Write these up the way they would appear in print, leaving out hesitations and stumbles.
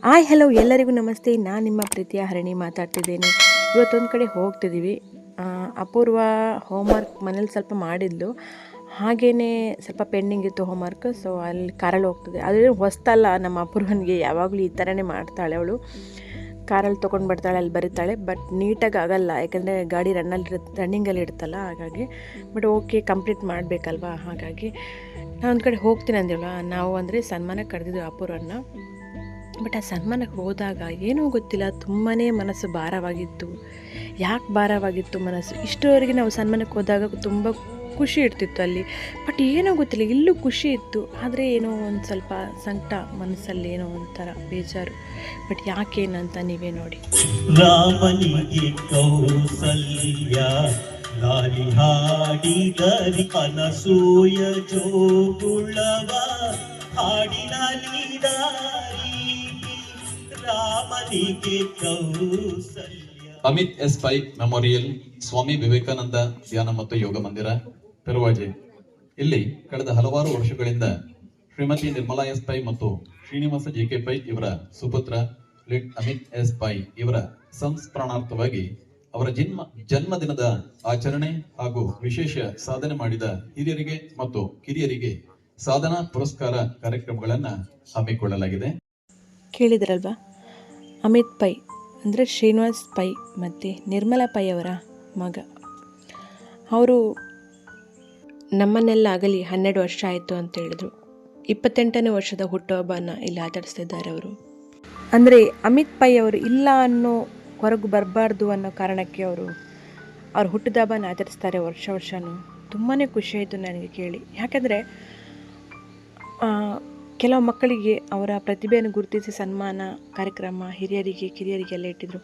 Hi hello ಎಲ್ಲರಿಗೂ ನಮಸ್ತೆ. ನಾನು ನಿಮ್ಮ ಪ್ರೀತಿಯ ಹರಣಿ ಮಾತಾಡ್ತಿದ್ದೇನೆ. ಇವತ್ತೊಂದು ಕಡೆ ಹೋಗ್ತಿದ್ದೀವಿ. ಅಪೂರ್ವ ಹೋಮ್ವರ್ಕ್ ಮನೇಲಿ ಸ್ವಲ್ಪ ಮಾಡಿದ್ಲು, ಹಾಗೆಯೇ ಸ್ವಲ್ಪ ಪೆಂಡಿಂಗ್ ಇತ್ತು ಹೋಮ್ವರ್ಕ್. ಸೊ ಅಲ್ಲಿ ಕಾರಲ್ಲಿ ಹೋಗ್ತದೆ. ಅದೇನು ಹೊಸ್ತಲ್ಲ, ನಮ್ಮ ಅಪೂರ್ವನಿಗೆ ಯಾವಾಗಲೂ ಈ ಥರನೇ ಮಾಡ್ತಾಳೆ ಅವಳು. ಕಾರಲ್ಲಿ ತೊಗೊಂಡು ಬರ್ತಾಳೆ, ಅಲ್ಲಿ ಬರೀತಾಳೆ. ಬಟ್ ನೀಟಾಗಿ ಆಗಲ್ಲ, ಯಾಕಂದರೆ ಗಾಡಿ ರನ್ನಿಂಗಲ್ಲಿ ಇಡ್ತಲ್ಲ, ಹಾಗಾಗಿ. ಬಟ್ ಓಕೆ, ಕಂಪ್ಲೀಟ್ ಮಾಡಬೇಕಲ್ವಾ, ಹಾಗಾಗಿ ನಾನು ಒಂದು ಕಡೆ ಹೋಗ್ತೀನಿ ಅಂದೇಳ. ನಾವು ಅಂದರೆ ಸನ್ಮಾನಕ್ಕೆ ಕರೆದಿದ್ದು ಅಪೂರ್ವನ್ನ. ಬಟ್ ಆ ಸನ್ಮಾನಕ್ಕೆ ಹೋದಾಗ ಏನೋ ಗೊತ್ತಿಲ್ಲ, ತುಂಬಾ ಮನಸ್ಸು ಭಾರವಾಗಿತ್ತು. ಯಾಕೆ ಭಾರವಾಗಿತ್ತು ಮನಸ್ಸು? ಇಷ್ಟರವರೆಗೆ ನಾವು ಸನ್ಮಾನಕ್ಕೆ ಹೋದಾಗ ತುಂಬ ಖುಷಿ ಇರ್ತಿತ್ತು ಅಲ್ಲಿ. ಬಟ್ ಏನೋ ಗೊತ್ತಿಲ್ಲ, ಇಲ್ಲೂ ಖುಷಿ ಇತ್ತು, ಆದರೆ ಏನೋ ಒಂದು ಸ್ವಲ್ಪ ಸಂಕಟ ಮನಸ್ಸಲ್ಲಿ, ಏನೋ ಒಂಥರ ಬೇಜಾರು. ಬಟ್ ಯಾಕೇನಂತ ನೀವೇ ನೋಡಿ. ರಾಮನಿಗೆ ಕೌಸಲ್ಯ ಗಾಲಿ ಹಾಡಿದರಿ ಅನಸೂಯ ಜೋಗುಳವ ಹಾಡಿನಲ್ಲಿ ರಾಮನಿಗೆ ಕೌಸಲ್ಯ. ಅಮಿತ್ ಎಸ್ ಪೈ ಮೆಮೋರಿಯಲ್, ಸ್ವಾಮಿ ವಿವೇಕಾನಂದ ಧ್ಯಾನ ಮತ್ತು ಯೋಗ ಮಂದಿರ, ಪೆರುವಾಜೆ. ಇಲ್ಲಿ ಕಳೆದ ಹಲವಾರು ವರ್ಷಗಳಿಂದ ಶ್ರೀಮತಿ ನಿರ್ಮಲಾ ಎಸ್ ಪೈ ಮತ್ತು ಶ್ರೀನಿವಾಸ ಜಿಕೆ ಪೈ ಇವರ ಸುಪುತ್ರ ಅಮಿತ್ ಎಸ್ ಪೈ ಇವರ ಸಂಸ್ಮರಣಾರ್ಥವಾಗಿ ಅವರ ಜನ್ಮದಿನದ ಆಚರಣೆ ಹಾಗೂ ವಿಶೇಷ ಸಾಧನೆ ಮಾಡಿದ ಹಿರಿಯರಿಗೆ ಮತ್ತು ಕಿರಿಯರಿಗೆ ಸಾಧನಾ ಪುರಸ್ಕಾರ ಕಾರ್ಯಕ್ರಮಗಳನ್ನು ಹಮ್ಮಿಕೊಳ್ಳಲಾಗಿದೆ. ಕೇಳಿದ್ರಲ್ವಾ, ಅಮಿತ್ ಪೈ ಅಂದರೆ ಶ್ರೀನಿವಾಸ್ ಪೈ ಮತ್ತು ನಿರ್ಮಲಾ ಪೈ ಅವರ ಮಗ. ಅವರು ನಮ್ಮನ್ನೆಲ್ಲ ಆಗಲಿ 12 ವರ್ಷ ಆಯಿತು ಅಂತ ಹೇಳಿದ್ರು. 28ನೇ ವರ್ಷದ ಹುಟ್ಟುಹಬ್ಬನ ಇಲ್ಲಿ ಆಚರಿಸ್ತಿದ್ದಾರೆ ಅವರು. ಅಂದರೆ ಅಮಿತ್ ಪೈ ಅವರು ಇಲ್ಲ ಅನ್ನೋ ಹೊರಗೆ ಬರಬಾರ್ದು ಅನ್ನೋ ಕಾರಣಕ್ಕೆ ಅವ್ರ ಹುಟ್ಟುಹಬ್ಬನ ಆಚರಿಸ್ತಾರೆ ವರ್ಷನೂ. ತುಂಬಾ ಖುಷಿ ಆಯಿತು ನನಗೆ ಕೇಳಿ. ಯಾಕೆಂದರೆ ಕೆಲವು ಮಕ್ಕಳಿಗೆ ಅವರ ಪ್ರತಿಭೆಯನ್ನು ಗುರುತಿಸಿ ಸನ್ಮಾನ ಕಾರ್ಯಕ್ರಮ ಹಿರಿಯರಿಗೆ ಕಿರಿಯರಿಗೆಲ್ಲ ಇಟ್ಟಿದ್ರು.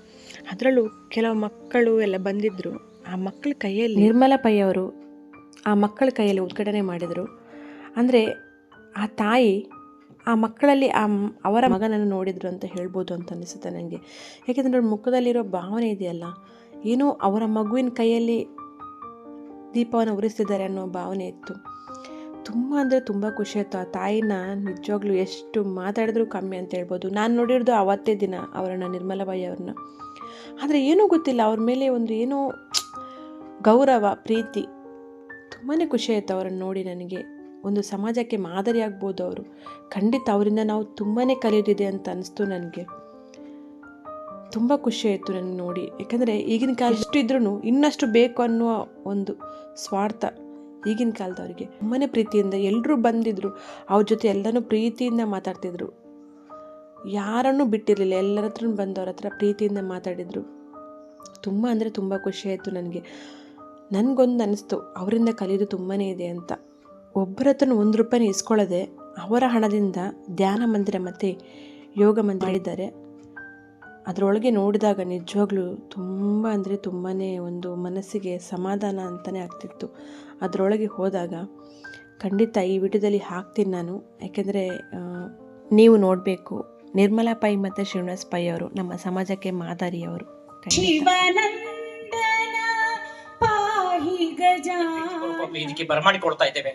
ಅದರಲ್ಲೂ ಕೆಲವು ಮಕ್ಕಳು ಎಲ್ಲ ಬಂದಿದ್ದರು. ಆ ಮಕ್ಕಳ ಕೈಯಲ್ಲಿ ನಿರ್ಮಲಾ ಪೈ ಅವರು ಆ ಮಕ್ಕಳ ಕೈಯಲ್ಲಿ ಉದ್ಘಾಟನೆ ಮಾಡಿದರು. ಅಂದರೆ ಆ ತಾಯಿ ಆ ಮಕ್ಕಳಲ್ಲಿ ಅವರ ಮಗನನ್ನು ನೋಡಿದರು ಅಂತ ಹೇಳ್ಬೋದು ಅಂತ ಅನಿಸುತ್ತೆ ನನಗೆ. ಯಾಕೆಂದರೆ ಅವ್ರ ಮುಖದಲ್ಲಿರೋ ಭಾವನೆ ಇದೆಯಲ್ಲ, ಏನೋ ಅವರ ಮಗುವಿನ ಕೈಯಲ್ಲಿ ದೀಪವನ್ನು ಉರಿಸ್ತಿದ್ದಾರೆ ಅನ್ನೋ ಭಾವನೆ ಇತ್ತು. ತುಂಬ ಅಂದರೆ ತುಂಬ ಖುಷಿ ಆಯಿತು. ಆ ತಾಯಿನ ನಿಜವಾಗ್ಲೂ ಎಷ್ಟು ಮಾತಾಡಿದ್ರೂ ಕಮ್ಮಿ ಅಂತ ಹೇಳ್ಬೋದು. ನಾನು ನೋಡಿರೋದು ಆವತ್ತೇ ದಿನ ಅವರನ್ನು, ನಿರ್ಮಲಾಬಾಯಿ ಅವ್ರನ್ನ. ಆದರೆ ಏನೂ ಗೊತ್ತಿಲ್ಲ, ಅವ್ರ ಮೇಲೆ ಒಂದು ಏನೋ ಗೌರವ, ಪ್ರೀತಿ. ತುಂಬಾ ಖುಷಿ ಆಯಿತು ಅವರನ್ನು ನೋಡಿ ನನಗೆ. ಒಂದು ಸಮಾಜಕ್ಕೆ ಮಾದರಿ ಆಗ್ಬೋದು ಅವರು. ಖಂಡಿತ ಅವರಿಂದ ನಾವು ತುಂಬಾ ಕಲಿಯೋದಿದೆ ಅಂತ ಅನಿಸ್ತು ನನಗೆ. ತುಂಬ ಖುಷಿ ಆಯಿತು ನನಗೆ ನೋಡಿ. ಯಾಕಂದರೆ ಈಗಿನ ಕಾಲ ಎಷ್ಟು ಇದ್ರೂ ಇನ್ನಷ್ಟು ಬೇಕು ಅನ್ನುವ ಒಂದು ಸ್ವಾರ್ಥ ಈಗಿನ ಕಾಲದವ್ರಿಗೆ. ತುಂಬಾ ಪ್ರೀತಿಯಿಂದ ಎಲ್ಲರೂ ಬಂದಿದ್ದರು, ಅವ್ರ ಜೊತೆ ಎಲ್ಲನೂ ಪ್ರೀತಿಯಿಂದ ಮಾತಾಡ್ತಿದ್ರು. ಯಾರನ್ನೂ ಬಿಟ್ಟಿರಲಿಲ್ಲ, ಎಲ್ಲರ ಹತ್ರ ಬಂದವ್ರ ಹತ್ರ ಪ್ರೀತಿಯಿಂದ ಮಾತಾಡಿದರು. ತುಂಬ ಅಂದರೆ ತುಂಬ ಖುಷಿ ಆಯಿತು ನನಗೆ. ನನಗೊಂದು ಅನ್ನಿಸ್ತು, ಅವರಿಂದ ಕಲಿಯೋದು ತುಂಬಾ ಇದೆ ಅಂತ. ಒಬ್ಬರ ಹತ್ರ ₹1 ಇಸ್ಕೊಳ್ಳೋದೆ ಅವರ ಹಣದಿಂದ ಧ್ಯಾನ ಮಂದಿರ ಮತ್ತು ಯೋಗ ಮಂದಿರ ಮಾಡಿದ್ದಾರೆ. ಅದರೊಳಗೆ ನೋಡಿದಾಗ ನಿಜವಾಗ್ಲೂ ತುಂಬ ಅಂದರೆ ತುಂಬಾ ಒಂದು ಮನಸ್ಸಿಗೆ ಸಮಾಧಾನ ಅಂತಲೇ ಆಗ್ತಿತ್ತು. ಅದರೊಳಗೆ ಹೋದಾಗ ಖಂಡಿತ ಈ ವಿಡಿಯೋದಲ್ಲಿ ಹಾಕ್ತೀನಿ ನಾನು. ಯಾಕೆಂದರೆ ನೀವು ನೋಡಬೇಕು, ನಿರ್ಮಲಾ ಪೈ ಮತ್ತು ಶ್ರೀನಿವಾಸ್ ಪೈ ಅವರು ನಮ್ಮ ಸಮಾಜಕ್ಕೆ ಮಾದರಿಯವರು. ಇದಕ್ಕೆ ಬರಮಾಡಿ ಕೊಡ್ತಾ ಇದ್ದೇವೆ.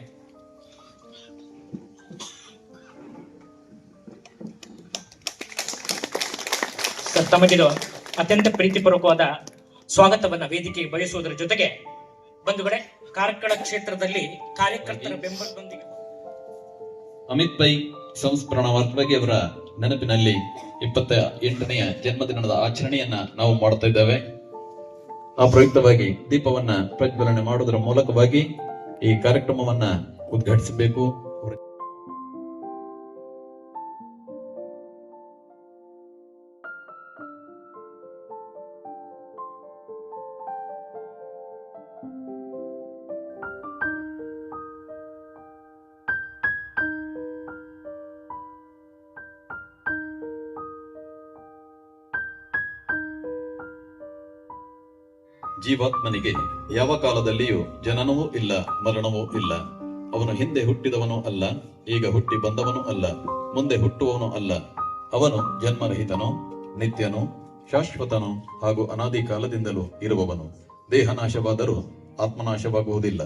ತಮಗಿದು ಅತ್ಯಂತ ಪ್ರೀತಿಪೂರ್ವಕವಾದ ಸ್ವಾಗತವನ್ನ ವೇದಿಕೆಗೆ ಬಯಸುವುದರ ಜೊತೆಗೆ, ಬಂಧುಗಳೇ, ಕಾರ್ಕಳ ಕ್ಷೇತ್ರದಲ್ಲಿ ಕಾರ್ಯಕರ್ತರ ಬೆಂಬಲದೊಂದಿಗೆ ಅಮಿತ್ ಪೈ ಸಂಸ್ಮರಣಾರ್ಥವಾಗಿ ಅವರ ನೆನಪಿನಲ್ಲಿ 28ನೆಯ ಜನ್ಮದಿನದ ಆಚರಣೆಯನ್ನ ನಾವು ಮಾಡ್ತಾ ಇದ್ದೇವೆ. ಆ ಪ್ರಯುಕ್ತವಾಗಿ ದೀಪವನ್ನ ಪ್ರಜ್ವಲನೆ ಮಾಡುವುದರ ಮೂಲಕವಾಗಿ ಈ ಕಾರ್ಯಕ್ರಮವನ್ನ ಉದ್ಘಾಟಿಸಬೇಕು. ಜೀವಾತ್ಮನಿಗೆ ಯಾವ ಕಾಲದಲ್ಲಿಯೂ ಜನನವೂ ಇಲ್ಲ, ಮರಣವೂ ಇಲ್ಲ. ಅವನು ಹಿಂದೆ ಹುಟ್ಟಿದವನೂ ಅಲ್ಲ, ಈಗ ಹುಟ್ಟಿ ಬಂದವನೂ ಅಲ್ಲ, ಮುಂದೆ ಹುಟ್ಟುವವನೂ ಅಲ್ಲ. ಅವನು ಜನ್ಮರಹಿತನು, ನಿತ್ಯನು, ಶಾಶ್ವತನು ಹಾಗೂ ಅನಾದಿ ಕಾಲದಿಂದಲೂ ಇರುವವನು. ದೇಹ ನಾಶವಾದರೂ ಆತ್ಮನಾಶವಾಗುವುದಿಲ್ಲ.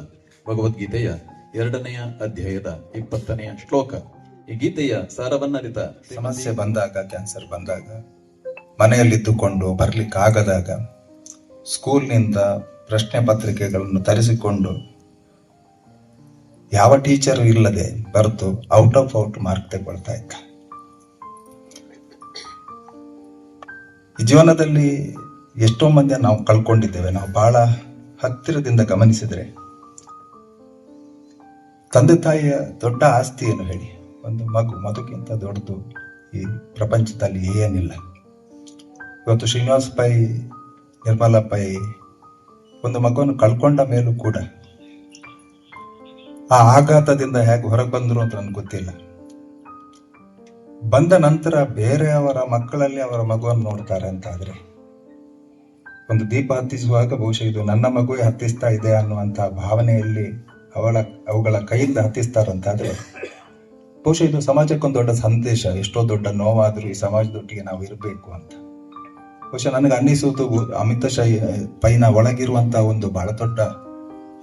ಭಗವದ್ಗೀತೆಯ 2ನೇ ಅಧ್ಯಾಯದ 20ನೇ ಶ್ಲೋಕ. ಈ ಗೀತೆಯ ಸಾರವನ್ನರಿತ ಸಮಸ್ಯೆ ಬಂದಾಗ, ಕ್ಯಾನ್ಸರ್ ಬಂದಾಗ, ಮನೆಯಲ್ಲಿದ್ದುಕೊಂಡು ಬರ್ಲಿಕ್ಕಾಗದಾಗ ಸ್ಕೂಲ್ನಿಂದ ಪ್ರಶ್ನೆ ಪತ್ರಿಕೆಗಳನ್ನು ತರಿಸಿಕೊಂಡು ಯಾವ ಟೀಚರ್ ಇಲ್ಲದೆ ಬರೆದು ಔಟ್ ಆಫ್ ಔಟ್ ಮಾರ್ಕ್ ತಗೊಳ್ತಾ ಇದ್ದ. ಈ ಜೀವನದಲ್ಲಿ ಎಷ್ಟೋ ಮಂದಿ ನಾವು ಕಳ್ಕೊಂಡಿದ್ದೇವೆ. ನಾವು ಬಹಳ ಹತ್ತಿರದಿಂದ ಗಮನಿಸಿದ್ರೆ ತಂದೆ ತಾಯಿಯ ದೊಡ್ಡ ಆಸ್ತಿ ಏನು ಹೇಳಿ? ಒಂದು ಮಗುಕ್ಕಿಂತ ದೊಡ್ಡದು ಈ ಪ್ರಪಂಚದಲ್ಲಿ ಏನಿಲ್ಲ. ಇವತ್ತು ಶ್ರೀನಿವಾಸ್ ಪೈ, ನಿರ್ಮಲಾ ಪೈ ಒಂದು ಮಗುವನ್ನು ಕಳ್ಕೊಂಡ ಮೇಲೂ ಕೂಡ ಆ ಆಘಾತದಿಂದ ಹೇಗೆ ಹೊರಗೆ ಬಂದ್ರು ಅಂತ ನನಗೆ ಗೊತ್ತಿಲ್ಲ. ಬಂದ ನಂತರ ಬೇರೆಯವರ ಮಕ್ಕಳಲ್ಲಿ ಅವರ ಮಗುವನ್ನು ನೋಡ್ತಾರೆ ಅಂತ ಆದ್ರೆ, ಒಂದು ದೀಪ ಹತ್ತಿಸುವಾಗ ಬಹುಶಃ ಇದು ನನ್ನ ಮಗುವೇ ಹತ್ತಿಸ್ತಾ ಇದೆ ಅನ್ನುವಂತ ಭಾವನೆಯಲ್ಲಿ ಅವುಗಳ ಕೈಯಿಂದ ಹತ್ತಿಸ್ತಾರಂತಾದ್ರೆ ಬಹುಶಃ ಇದು ಸಮಾಜಕ್ಕೊಂದು ದೊಡ್ಡ ಸಂದೇಶ. ಎಷ್ಟೋ ದೊಡ್ಡ ನೋವಾದ್ರೂ ಈ ಸಮಾಜದೊಟ್ಟಿಗೆ ನಾವು ಇರಬೇಕು ಅಂತ ಬಹುಶಃ ನನಗೆ ಅನ್ನಿಸುವುದು ಅಮಿತ್ ಪೈನ ಒಳಗಿರುವಂತಹ ಒಂದು ಬಹಳ ದೊಡ್ಡ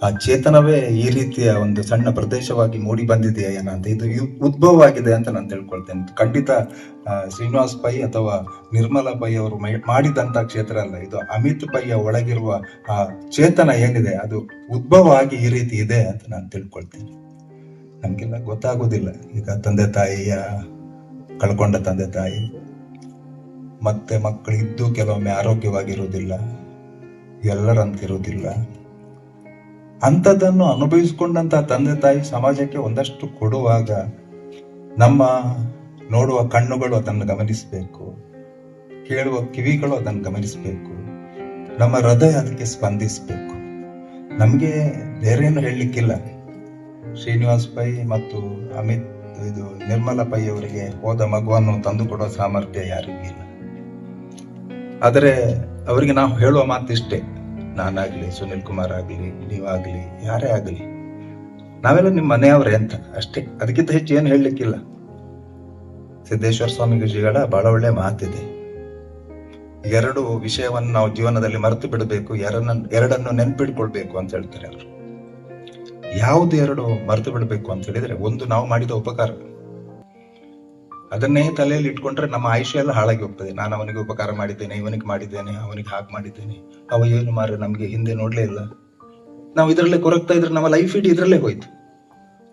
ಆ ಚೇತನವೇ ಈ ರೀತಿಯ ಒಂದು ಸಣ್ಣ ಪ್ರದೇಶವಾಗಿ ಮೂಡಿ ಬಂದಿದೆಯಾ ಏನಂತ, ಇದು ಉದ್ಭವ ಆಗಿದೆ ಅಂತ ನಾನು ತಿಳ್ಕೊಳ್ತೇನೆ. ಖಂಡಿತ ಶ್ರೀನಿವಾಸ್ ಪೈ ಅಥವಾ ನಿರ್ಮಲಾ ಪೈ ಅವರು ಮಾಡಿದಂತ ಕ್ಷೇತ್ರ ಅಲ್ಲ, ಇದು ಅಮಿತ್ ಪೈಯ ಒಳಗಿರುವ ಆ ಚೇತನ ಏನಿದೆ ಅದು ಉದ್ಭವ ಆಗಿ ಈ ರೀತಿ ಇದೆ ಅಂತ ನಾನು ತಿಳ್ಕೊಳ್ತೇನೆ. ನಮ್ಗೆಲ್ಲ ಗೊತ್ತಾಗೋದಿಲ್ಲ. ಈಗ ತಂದೆ ತಾಯಿಯ ಕಳ್ಕೊಂಡ ತಂದೆ ತಾಯಿ, ಮತ್ತೆ ಮಕ್ಕಳಿದ್ದು ಕೆಲವೊಮ್ಮೆ ಆರೋಗ್ಯವಾಗಿರುವುದಿಲ್ಲ, ಎಲ್ಲರಂತಿರುವುದಿಲ್ಲ. ಅಂಥದ್ದನ್ನು ಅನುಭವಿಸಿಕೊಂಡಂತ ತಂದೆ ತಾಯಿ ಸಮಾಜಕ್ಕೆ ಒಂದಷ್ಟು ಕೊಡುವಾಗ ನಮ್ಮ ನೋಡುವ ಕಣ್ಣುಗಳು ಅದನ್ನು ಗಮನಿಸಬೇಕು, ಕೇಳುವ ಕಿವಿಗಳು ಅದನ್ನು ಗಮನಿಸಬೇಕು, ನಮ್ಮ ಹೃದಯ ಅದಕ್ಕೆ ಸ್ಪಂದಿಸಬೇಕು. ನಮಗೆ ಬೇರೇನು ಹೇಳಲಿಕ್ಕಿಲ್ಲ. ಶ್ರೀನಿವಾಸ್ ಪೈ ಮತ್ತು ನಿರ್ಮಲಾ ಪೈ ಅವರಿಗೆ ಹೋದ ಮಗುವನ್ನು ತಂದು ಕೊಡುವ ಸಾಮರ್ಥ್ಯ ಯಾರಿಗೂ ಇಲ್ಲ. ಆದರೆ ಅವರಿಗೆ ನಾವು ಹೇಳುವ ಮಾತಿಷ್ಟೇ, ನಾನಾಗ್ಲಿ, ಸುನಿಲ್ ಕುಮಾರ್ ಆಗ್ಲಿ, ನೀವಾಗ್ಲಿ, ಯಾರೇ ಆಗಲಿ, ನಾವೆಲ್ಲ ನಿಮ್ಮ ಮನೆಯವರೇ ಅಂತ ಅಷ್ಟೇ. ಅದಕ್ಕಿಂತ ಹೆಚ್ಚು ಏನು ಹೇಳಲಿಕ್ಕಿಲ್ಲ. ಸಿದ್ದೇಶ್ವರ ಸ್ವಾಮೀಜಿಗಳ ಬಹಳ ಒಳ್ಳೆ ಮಾತಿದೆ, ಎರಡು ವಿಷಯವನ್ನು ನಾವು ಜೀವನದಲ್ಲಿ ಮರೆತು ಬಿಡಬೇಕು, ಎರಡನ್ನು ನೆನ್ಪಿಡ್ಕೊಳ್ಬೇಕು ಅಂತ ಹೇಳ್ತಾರೆ ಅವರು. ಯಾವುದು ಎರಡು ಮರೆತು ಬಿಡಬೇಕು ಅಂತ ಹೇಳಿದ್ರೆ, ಒಂದು ನಾವು ಮಾಡಿದ ಉಪಕಾರ, ಅದನ್ನೇ ತಲೆಯಲ್ಲಿ ಇಟ್ಕೊಂಡ್ರೆ ನಮ್ಮ ಆಯುಷ್ಯ ಎಲ್ಲ ಹಾಳಾಗಿ ಹೋಗ್ತದೆ. ನಾನು ಅವನಿಗೆ ಉಪಕಾರ ಮಾಡಿದ್ದೇನೆ, ಇವನಿಗೆ ಮಾಡಿದ್ದೇನೆ, ಅವನಿಗೆ ಹಾಗೆ ಮಾಡಿದ್ದೇನೆ, ಅವ ಏನು ಮಾರ ನಮ್ಗೆ ಹಿಂದೆ ನೋಡ್ಲೇ ಇಲ್ಲ, ನಾವು ಇದರಲ್ಲೇ ಕೊರಗ್ತಾ ಇದ್ರೆ ನಮ್ಮ ಲೈಫ್ ಇಡೀ ಇದರಲ್ಲೇ ಹೋಯ್ತು.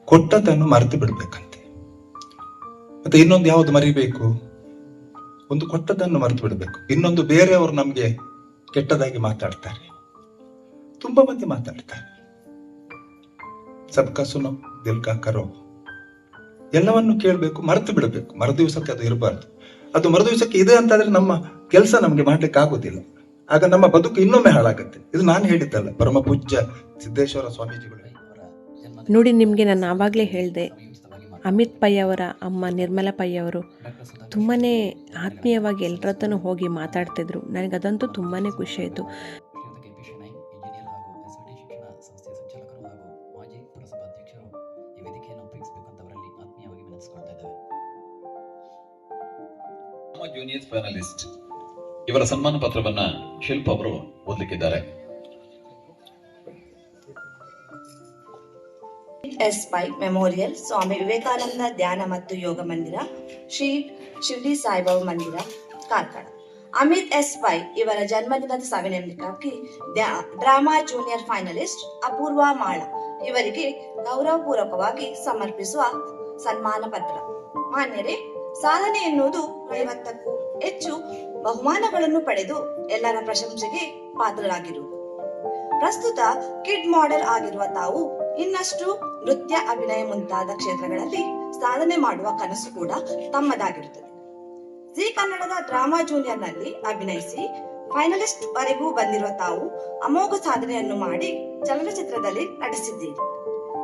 ಕೊಟ್ಟದನ್ನು ಮರೆತು ಬಿಡ್ಬೇಕಂತೆ. ಮತ್ತೆ ಇನ್ನೊಂದು ಯಾವ್ದು ಮರಿಬೇಕು? ಒಂದು ಕೊಟ್ಟದನ್ನು ಮರೆತು ಬಿಡಬೇಕು. ಇನ್ನೊಂದು ಬೇರೆಯವರು ನಮ್ಗೆ ಕೆಟ್ಟದಾಗಿ ಮಾತಾಡ್ತಾರೆ, ತುಂಬಾ ಮಂದಿ ಮಾತಾಡ್ತಾರೆ. ಸಬ್ಕಾ ಸುನೋ ದಿಲ್ ಕಾ ಕರೋ, ಎಲ್ಲವನ್ನು ಕೇಳಬೇಕು, ಮರೆತು ಬಿಡಬೇಕು. ಮರುದಿವಸಕ್ಕೆ ಅದು ಇರಬಾರ್ದು. ಅದು ಮರುದಿವಸಕ್ಕೆ ಇದೆ ಅಂತಾದ್ರೆ ನಮ್ಮ ಕೆಲಸ ನಮ್ಗೆ ಮಾಡ್ಲಿಕ್ಕೆ ಆಗೋದಿಲ್ಲ. ಆಗ ನಮ್ಮ ಬದುಕು ಇನ್ನೊಮ್ಮೆ ಹಾಳಾಗುತ್ತೆ. ಇದು ನಾನು ಹೇಳಿದ್ದಲ್ಲ, ಪರಮ ಪೂಜ್ಯ ಸಿದ್ದೇಶ್ವರ ಸ್ವಾಮೀಜಿಗಳು. ನೋಡಿ, ನಿಮಗೆ ನಾನು ಆವಾಗಲೇ ಹೇಳಿದೆ, ಅಮಿತ್ ಪೈ ಅವರ ಅಮ್ಮ ನಿರ್ಮಲಾ ಪೈ ಅವರು ತುಂಬಾ ಆತ್ಮೀಯವಾಗಿ ಎಲ್ಲರ ಹತ್ರನೂ ಹೋಗಿ ಮಾತಾಡ್ತಿದ್ರು. ನನಗದಂತೂ ತುಂಬಾ ಖುಷಿ ಆಯಿತು. ಜೂನಿಯರ್ ಫೈನಲಿಸ್ಟ್ ಇವರ ಸನ್ಮಾನ ಪತ್ರವನ್ನ ಶಿಲ್ಪ ಅವರು ಓದಲಿಕ್ಕಿದ್ದಾರೆ. ಎಸ್ ಪೈ ಮೆಮೋರಿಯಲ್, ಸ್ವಾಮಿ ವಿವೇಕಾನಂದ ಧ್ಯಾನ ಮತ್ತು ಯೋಗ ಮಂದಿರ, ಶ್ರೀ ಶಿರ್ಡಿ ಸಾಯಿಬಾಬಾ ಮಂದಿರ, ಕಾರ್ಕಳ. ಅಮಿತ್ ಎಸ್ ಪೈ ಇವರ ಜನ್ಮದಿನದ ಸವಿನೆನಪಿಗಾಗಿ ಡ್ರಾಮಾ ಜೂನಿಯರ್ ಫೈನಲಿಸ್ಟ್ ಅಪೂರ್ವ ಮಾಳ ಇವರಿಗೆ ಗೌರವಪೂರ್ವಕವಾಗಿ ಸಮರ್ಪಿಸುವ ಸನ್ಮಾನ ಪತ್ರ. ಮಾನ್ಯರೇ, ಸಾಧನೆ ಎನ್ನುವುದು 50ಕ್ಕೂ ಹೆಚ್ಚು ಬಹುಮಾನಗಳನ್ನು ಪಡೆದು ಎಲ್ಲರ ಪ್ರಶಂಸೆಗೆ ಪಾತ್ರರಾಗಿರುವುದು. ಪ್ರಸ್ತುತ ಕಿಡ್ ಮಾಡೆಲ್ ಆಗಿರುವ ತಾವು ಇನ್ನಷ್ಟು ನೃತ್ಯ, ಅಭಿನಯ ಮುಂತಾದ ಕ್ಷೇತ್ರಗಳಲ್ಲಿ ಸಾಧನೆ ಮಾಡುವ ಕನಸು ಕೂಡ ತಮ್ಮದಾಗಿರುತ್ತದೆ. ಜಿ ಕನ್ನಡದ ಡ್ರಾಮಾ ಜೂನಿಯರ್ ನಲ್ಲಿ ಅಭಿನಯಿಸಿ ಫೈನಲಿಸ್ಟ್ ವರೆಗೂ ಬಂದಿರುವ ತಾವು ಅಮೋಘ ಸಾಧನೆಯನ್ನು ಮಾಡಿ ಚಲನಚಿತ್ರದಲ್ಲಿ ನಟಿಸಿದ್ದೀರಿ.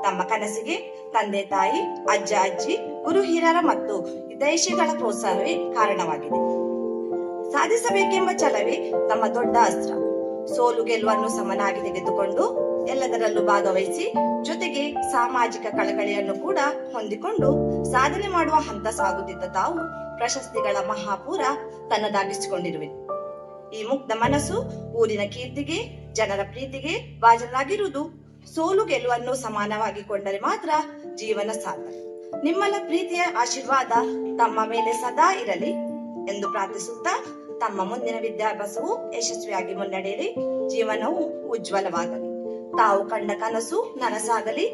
ತಮ್ಮ ಕನಸಿಗೆ ತಂದೆ ತಾಯಿ, ಅಜ್ಜ ಅಜ್ಜಿ, ಗುರು ಹಿರಿಯರ ಮತ್ತು ಹಿತೈಷಿಗಳ ಪ್ರೋತ್ಸಾಹವೇ ಕಾರಣವಾಗಿದೆ. ಸಾಧಿಸಬೇಕೆಂಬ ಛಲವೇ ತಮ್ಮ ದೊಡ್ಡ ಅಸ್ತ್ರ. ಸೋಲು ಗೆಲುವನ್ನು ಸಮನಾಗಿ ತೆಗೆದುಕೊಂಡು ಎಲ್ಲದರಲ್ಲೂ ಭಾಗವಹಿಸಿ, ಜೊತೆಗೆ ಸಾಮಾಜಿಕ ಕಳಕಳಿಯನ್ನು ಕೂಡ ಹೊಂದಿಕೊಂಡು ಸಾಧನೆ ಮಾಡುವ ಹಂತ ಸಾಗುತ್ತಿದ್ದ ತಾವು ಪ್ರಶಸ್ತಿಗಳ ಮಹಾಪೂರ ತನ್ನದಾಗಿಸಿಕೊಂಡಿರುವೆ. ಈ ಮುಗ್ಧ ಮನಸ್ಸು ಊರಿನ ಕೀರ್ತಿಗೆ, ಜನರ ಪ್ರೀತಿಗೆ ಭಾಜನರಾಗಿರುವುದು. ಸೋಲು ಗೆಲುವನ್ನು ಸಮಾನವಾಗಿ ಕೊಂಡರೆ ಮಾತ್ರ ಜೀವನ ಸಾರ್ಥಕ. ನಿಮ್ಮಲ್ಲ ಪ್ರೀತಿಯ ಆಶೀರ್ವಾದ ತಮ್ಮ ಮೇಲೆ ಸದಾ ಇರಲಿ ಎಂದು ಪ್ರಾರ್ಥಿಸುತ್ತಾ ತಮ್ಮ ಮುಂದಿನ ವಿದ್ಯಾಭ್ಯಾಸವು ಯಶಸ್ವಿಯಾಗಿ ಮುನ್ನಡೆಯಲಿ, ಜೀವನವು ಉಜ್ವಲವಾಗಲಿ, ತಾವು ಕಂಡ ಕನಸು ನನಸಾಗಲಿ,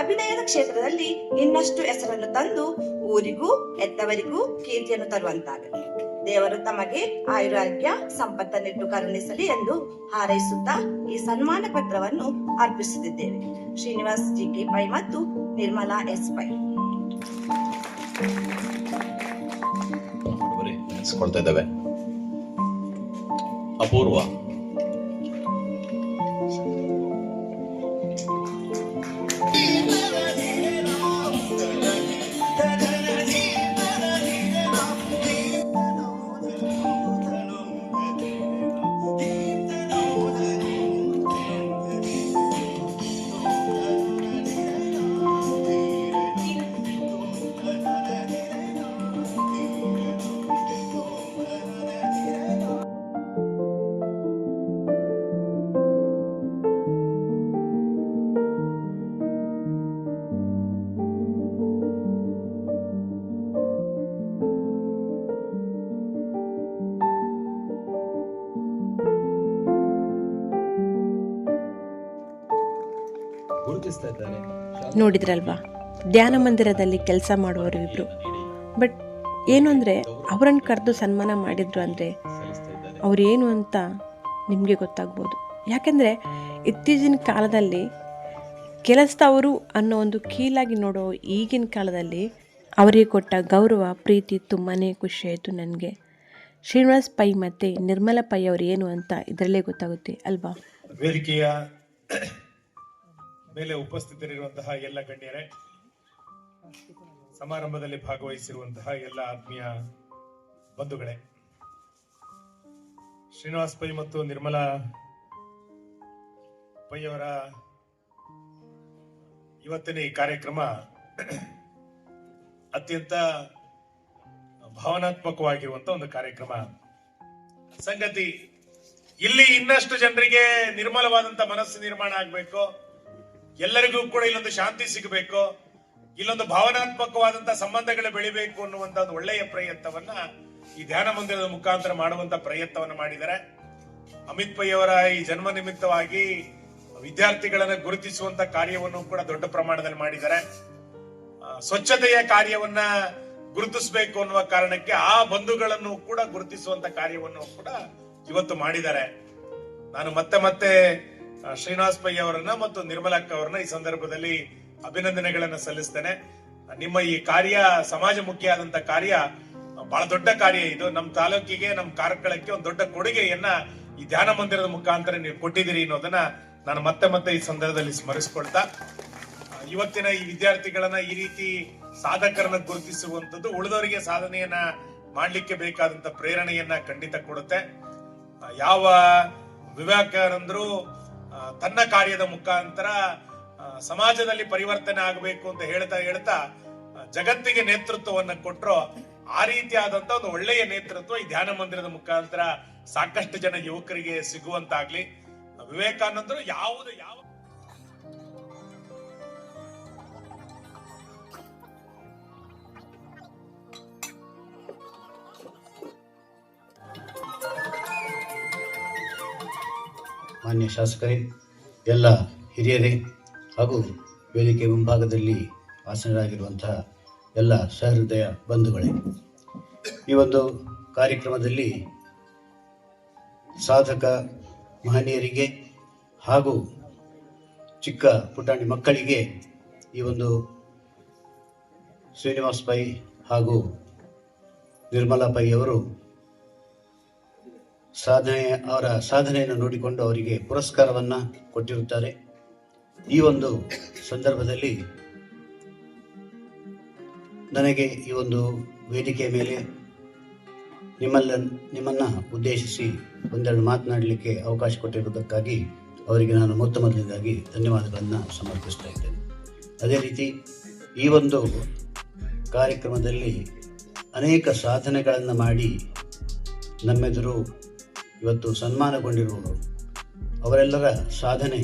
ಅಭಿನಯದ ಕ್ಷೇತ್ರದಲ್ಲಿ ಇನ್ನಷ್ಟು ಹೆಸರನ್ನು ತಂದು ಊರಿಗೂ ಹೆತ್ತವರಿಗೂ ಕೀರ್ತಿಯನ್ನು ತರುವಂತಾಗಲಿ. ದೇವರು ತಮಗೆ ಆಯುರಾರೋಗ್ಯ ಸಂಪತ್ತನ್ನಿಟ್ಟು ಕರುಣಿಸಲಿ ಎಂದು ಹಾರೈಸುತ್ತಾ ಈ ಸನ್ಮಾನ ಪತ್ರವನ್ನು ಅರ್ಪಿಸುತ್ತಿದ್ದೇವೆ. ಶ್ರೀನಿವಾಸ್ ಜಿಕೆ ಪೈ ಮತ್ತು ನಿರ್ಮಲಾ ಎಸ್ ಪೈ. ನೆನೆಸ್ಕೊಳ್ತಾ ಇದ್ದೇವೆ. ಅಪೂರ್ವ, ಗುರುತಿಸ್ತಾ ಇದ್ದಾರೆ. ನೋಡಿದ್ರಲ್ವಾ, ಧ್ಯಾನ ಮಂದಿರದಲ್ಲಿ ಕೆಲಸ ಮಾಡುವವರು ಇಬ್ರು. ಬಟ್ ಏನು ಅಂದರೆ ಅವರನ್ನು ಕರೆದು ಸನ್ಮಾನ ಮಾಡಿದ್ರು ಅಂದರೆ ಅವರೇನು ಅಂತ ನಿಮಗೆ ಗೊತ್ತಾಗ್ಬೋದು. ಯಾಕೆಂದರೆ ಇತ್ತೀಚಿನ ಕಾಲದಲ್ಲಿ ಕೆಲಸದವರು ಅನ್ನೋ ಒಂದು ಕೀಲಾಗಿ ನೋಡೋ ಈಗಿನ ಕಾಲದಲ್ಲಿ ಅವರಿಗೆ ಕೊಟ್ಟ ಗೌರವ, ಪ್ರೀತಿ ತುಂಬಾ ಖುಷಿಯಾಯಿತು ನನಗೆ. ಶ್ರೀನಿವಾಸ್ ಪೈ ಮತ್ತು ನಿರ್ಮಲಾ ಪೈ ಅವರು ಏನು ಅಂತ ಇದರಲ್ಲೇ ಗೊತ್ತಾಗುತ್ತೆ ಅಲ್ವಾ. ವೇದಿಕೆಯ ಮೇಲೆ ಉಪಸ್ಥಿತರಿರುವಂತಹ ಎಲ್ಲ ಗಣ್ಯರೇ, ಸಮಾರಂಭದಲ್ಲಿ ಭಾಗವಹಿಸಿರುವಂತಹ ಎಲ್ಲ ಆತ್ಮೀಯ ಬಂಧುಗಳೇ, ಶ್ರೀನಿವಾಸ್ ಪೈ ಮತ್ತು ನಿರ್ಮಲಾ ಪೈ ಅವರ ಇವತ್ತಿನ ಈ ಕಾರ್ಯಕ್ರಮ ಅತ್ಯಂತ ಭಾವನಾತ್ಮಕವಾಗಿರುವಂತ ಒಂದು ಕಾರ್ಯಕ್ರಮ. ಸಂಗತಿ ಇಲ್ಲಿ ಇನ್ನಷ್ಟು ಜನರಿಗೆ ನಿರ್ಮಲವಾದಂತ ಮನಸ್ಸು ನಿರ್ಮಾಣ ಆಗ್ಬೇಕು, ಎಲ್ಲರಿಗೂ ಕೂಡ ಇಲ್ಲೊಂದು ಶಾಂತಿ ಸಿಗಬೇಕು, ಇಲ್ಲೊಂದು ಭಾವನಾತ್ಮಕವಾದಂತ ಸಂಬಂಧಗಳು ಬೆಳಿಬೇಕು ಅನ್ನುವಂತ ಒಂದು ಒಳ್ಳೆಯ ಪ್ರಯತ್ನವನ್ನ ಈ ಧ್ಯಾನ ಮಂದಿರದ ಮುಖಾಂತರ ಮಾಡುವಂತ ಪ್ರಯತ್ನವನ್ನ ಮಾಡಿದ್ದಾರೆ. ಅಮಿತ್ ಪೈ ಅವರ ಈ ಜನ್ಮ ನಿಮಿತ್ತವಾಗಿ ವಿದ್ಯಾರ್ಥಿಗಳನ್ನ ಗುರುತಿಸುವಂತ ಕಾರ್ಯವನ್ನು ಕೂಡ ದೊಡ್ಡ ಪ್ರಮಾಣದಲ್ಲಿ ಮಾಡಿದ್ದಾರೆ. ಸ್ವಚ್ಛತೆಯ ಕಾರ್ಯವನ್ನ ಗುರುತಿಸಬೇಕು ಅನ್ನುವ ಕಾರಣಕ್ಕೆ ಆ ಬಂಧುಗಳನ್ನು ಕೂಡ ಗುರುತಿಸುವಂತ ಕಾರ್ಯವನ್ನು ಕೂಡ ಇವತ್ತು ಮಾಡಿದ್ದಾರೆ. ನಾನು ಮತ್ತೆ ಶ್ರೀನಿವಾಸ್ ಪೈ ಅವರನ್ನ ಮತ್ತು ನಿರ್ಮಲಕ್ಕ ಅವರನ್ನ ಈ ಸಂದರ್ಭದಲ್ಲಿ ಅಭಿನಂದನೆಗಳನ್ನ ಸಲ್ಲಿಸ್ತೇನೆ. ನಿಮ್ಮ ಈ ಕಾರ್ಯ ಸಮಾಜ ಮುಖಿಯಾದಂತ ಕಾರ್ಯ, ಬಹಳ ದೊಡ್ಡ ಕಾರ್ಯ ಇದು. ನಮ್ಮ ತಾಲೂಕಿಗೆ, ನಮ್ಮ ಕಾರ್ಕಳಕ್ಕೆ ಒಂದು ದೊಡ್ಡ ಕೊಡುಗೆಯನ್ನ ಈ ಧ್ಯಾನ ಮಂದಿರದ ಮುಖಾಂತರ ನೀವು ಕೊಟ್ಟಿದ್ದೀರಿ ಅನ್ನೋದನ್ನ ನಾನು ಮತ್ತೆ ಈ ಸಂದರ್ಭದಲ್ಲಿ ಸ್ಮರಿಸಿಕೊಳ್ತಾ, ಇವತ್ತಿನ ಈ ವಿದ್ಯಾರ್ಥಿಗಳನ್ನ ಈ ರೀತಿ ಸಾಧಕರನ್ನ ಗುರುತಿಸುವಂತದ್ದು ಉಳಿದವರಿಗೆ ಸಾಧನೆಯನ್ನ ಮಾಡ್ಲಿಕ್ಕೆ ಬೇಕಾದಂತ ಪ್ರೇರಣೆಯನ್ನ ಖಂಡಿತ ಕೊಡುತ್ತೆ. ಯಾವ ವಿವೇಕಾನಂದರು ತನ್ನ ಕಾರ್ಯದ ಮುಖಾಂತರ ಸಮಾಜದಲ್ಲಿ ಪರಿವರ್ತನೆ ಆಗಬೇಕು ಅಂತ ಹೇಳ್ತಾ ಜಗತ್ತಿಗೆ ನೇತೃತ್ವವನ್ನು ಕೊಟ್ಟರು, ಆ ರೀತಿಯಾದಂತ ಒಂದು ಒಳ್ಳೆಯ ನೇತೃತ್ವ ಈ ಧ್ಯಾನ ಮಂದಿರದ ಮುಖಾಂತರ ಸಾಕಷ್ಟು ಜನ ಯುವಕರಿಗೆ ಸಿಗುವಂತಾಗ್ಲಿ. ವಿವೇಕಾನಂದರು ಯಾವ ಮಾನ್ಯ ಶಾಸಕರೇ, ಎಲ್ಲ ಹಿರಿಯರೇ ಹಾಗೂ ವೇದಿಕೆ ಮುಂಭಾಗದಲ್ಲಿ ಆಸನರಾಗಿರುವಂತಹ ಎಲ್ಲ ಸಹೃದಯ ಬಂಧುಗಳೇ, ಈ ಒಂದು ಕಾರ್ಯಕ್ರಮದಲ್ಲಿ ಸಾಧಕ ಮಹನೀಯರಿಗೆ ಹಾಗೂ ಚಿಕ್ಕ ಪುಟಾಣಿ ಮಕ್ಕಳಿಗೆ ಈ ಒಂದು ಶ್ರೀನಿವಾಸ್ ಪೈ ಹಾಗೂ ನಿರ್ಮಲಾ ಪೈ ಅವರು ಅವರ ಸಾಧನೆಯನ್ನು ನೋಡಿಕೊಂಡು ಅವರಿಗೆ ಪುರಸ್ಕಾರವನ್ನು ಕೊಟ್ಟಿರುತ್ತಾರೆ. ಈ ಒಂದು ಸಂದರ್ಭದಲ್ಲಿ ನನಗೆ ಈ ಒಂದು ವೇದಿಕೆಯ ಮೇಲೆ ನಿಮ್ಮನ್ನ ಉದ್ದೇಶಿಸಿ ಒಂದೆರಡು ಮಾತನಾಡಲಿಕ್ಕೆ ಅವಕಾಶ ಕೊಟ್ಟಿರುವುದಕ್ಕಾಗಿ ಅವರಿಗೆ ನಾನು ಮೊದಲನೇದಾಗಿ ಧನ್ಯವಾದಗಳನ್ನು ಸಮರ್ಪಿಸ್ತಾ ಇದ್ದೇನೆ. ಅದೇ ರೀತಿ ಈ ಒಂದು ಕಾರ್ಯಕ್ರಮದಲ್ಲಿ ಅನೇಕ ಸಾಧನೆಗಳನ್ನು ಮಾಡಿ ನಮ್ಮೆದುರು ಇವತ್ತು ಸನ್ಮಾನಗೊಂಡಿರುವವರು, ಅವರೆಲ್ಲರ ಸಾಧನೆ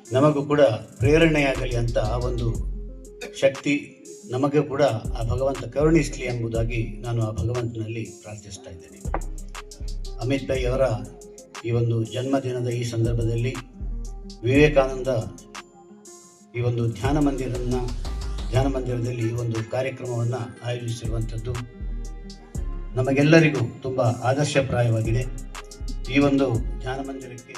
ನಮಗೂ ಕೂಡ ಪ್ರೇರಣೆಯಾಗಲಿ ಅಂತ ಆ ಒಂದು ಶಕ್ತಿ ನಮಗೆ ಕೂಡ ಆ ಭಗವಂತ ಕರುಣಿಸಲಿ ಎಂಬುದಾಗಿ ನಾನು ಆ ಭಗವಂತನಲ್ಲಿ ಪ್ರಾರ್ಥಿಸ್ತಾ ಇದ್ದೇನೆ. ಅಮಿತ್ ಭಾಯ್ ಅವರ ಈ ಒಂದು ಜನ್ಮದಿನದ ಈ ಸಂದರ್ಭದಲ್ಲಿ ವಿವೇಕಾನಂದ ಈ ಒಂದು ಧ್ಯಾನ ಮಂದಿರದಲ್ಲಿ ಈ ಒಂದು ಕಾರ್ಯಕ್ರಮವನ್ನು ಆಯೋಜಿಸಿರುವಂಥದ್ದು ನಮಗೆಲ್ಲರಿಗೂ ತುಂಬ ಆದರ್ಶಪ್ರಾಯವಾಗಿದೆ. ಈ ಒಂದು ಧ್ಯಾನ ಮಂದಿರಕ್ಕೆ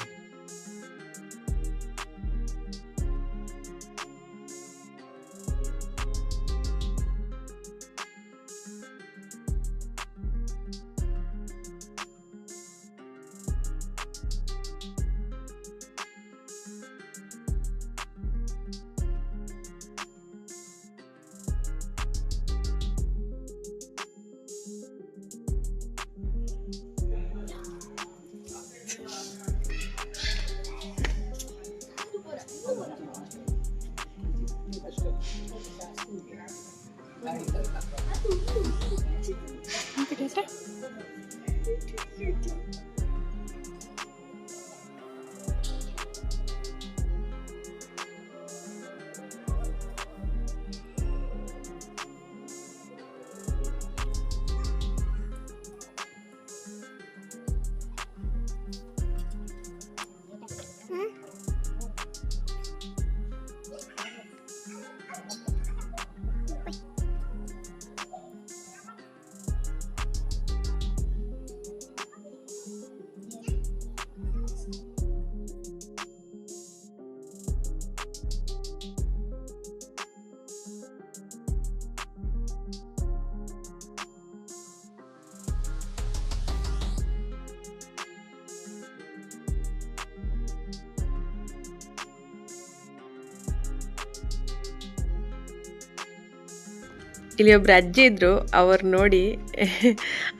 ಇಲ್ಲಿ ಒಬ್ರು ಅಜ್ಜಿ ಇದ್ರು, ಅವ್ರು ನೋಡಿ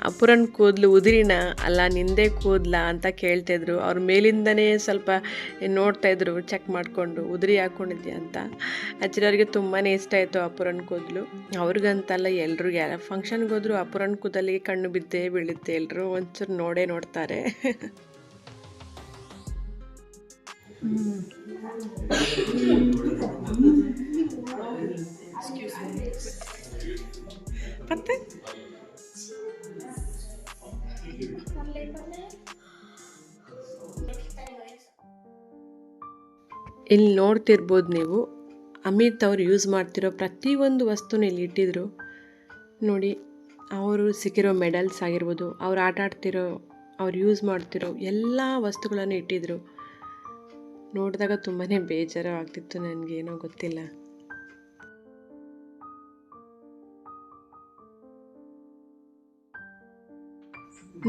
ಅಪುರನ್ ಕೂದಲು ಉದುರಿನ ಅಲ್ಲ ನಿಂದೇ ಕೂದಲ ಅಂತ ಕೇಳ್ತಾಯಿದ್ರು. ಅವ್ರ ಮೇಲಿಂದನೇ ಸ್ವಲ್ಪ ನೋಡ್ತಾಯಿದ್ರು, ಚೆಕ್ ಮಾಡಿಕೊಂಡು ಉದುರಿ ಹಾಕ್ಕೊಂಡಿದ್ಯಾ ಅಂತ. ಆ್ಯಕ್ಚುಲಿ ಅವ್ರಿಗೆ ತುಂಬಾ ಇಷ್ಟ ಆಯಿತು ಅಪುರನ್ ಕೂದಲು. ಅವ್ರಿಗಂತಲ್ಲ, ಎಲ್ರು ಯಾರ ಫಂಕ್ಷನ್ಗೆ ಹೋದ್ರು ಅಪುರನ್ ಕೂದಲಿಗೆ ಕಣ್ಣು ಬಿದ್ದೇ ಬೀಳುತ್ತೆ. ಎಲ್ಲರೂ ಒಂಚೂರು ನೋಡೇ ನೋಡ್ತಾರೆ. ಮತ್ತೆ ಇಲ್ಲಿ ನೋಡ್ತಿರ್ಬೋದು ನೀವು, ಅಮಿತ್ ಅವ್ರು ಯೂಸ್ ಮಾಡ್ತಿರೋ ಪ್ರತಿಯೊಂದು ವಸ್ತುನ ಇಲ್ಲಿ ಇಟ್ಟಿದ್ರು ನೋಡಿ. ಅವರು ಸಿಕ್ಕಿರೋ ಮೆಡಲ್ಸ್ ಆಗಿರ್ಬೋದು, ಅವ್ರು ಆಟ ಆಡ್ತಿರೋ, ಅವ್ರು ಯೂಸ್ ಮಾಡ್ತಿರೋ ಎಲ್ಲ ವಸ್ತುಗಳನ್ನು ಇಟ್ಟಿದ್ರು. ನೋಡಿದಾಗ ತುಂಬಾ ಬೇಜಾರು ಆಗ್ತಿತ್ತು ನನಗೇನೋ ಗೊತ್ತಿಲ್ಲ.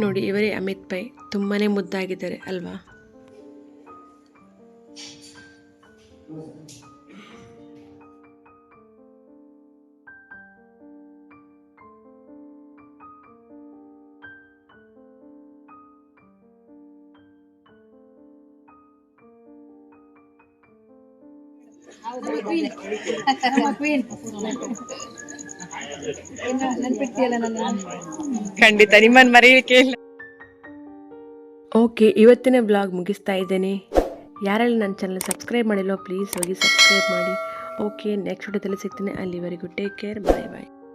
ನೋಡಿ, ಇವರೇ ಅಮಿತ್ ಭಾಯ್. ತುಂಬಾ ಮುದ್ದಾಗಿದ್ದಾರೆ ಅಲ್ವಾ? ಖಂಡಿತ ನಿಮ್ಮನ್ನು ಮರೆಯಲಿಕ್ಕೆ ಇಲ್ಲ. ಓಕೆ, ಇವತ್ತಿನ ಬ್ಲಾಗ್ ಮುಗಿಸ್ತಾ ಇದ್ದೇನೆ. ಯಾರೆಲ್ಲ ನನ್ನ ಚಾನಲ್ ಸಬ್ಸ್ಕ್ರೈಬ್ ಮಾಡಿಲ್ಲೋ ಪ್ಲೀಸ್ ಹೋಗಿ ಸಬ್ಸ್ಕ್ರೈಬ್ ಮಾಡಿ. ಓಕೆ, ನೆಕ್ಸ್ಟ್ ವಿಡಿಯೋದಲ್ಲಿ ಸಿಗ್ತೀನಿ. ಅಲ್ಲಿವರೆಗೂ ಟೇಕ್ ಕೇರ್, ಬಾಯ್ ಬಾಯ್.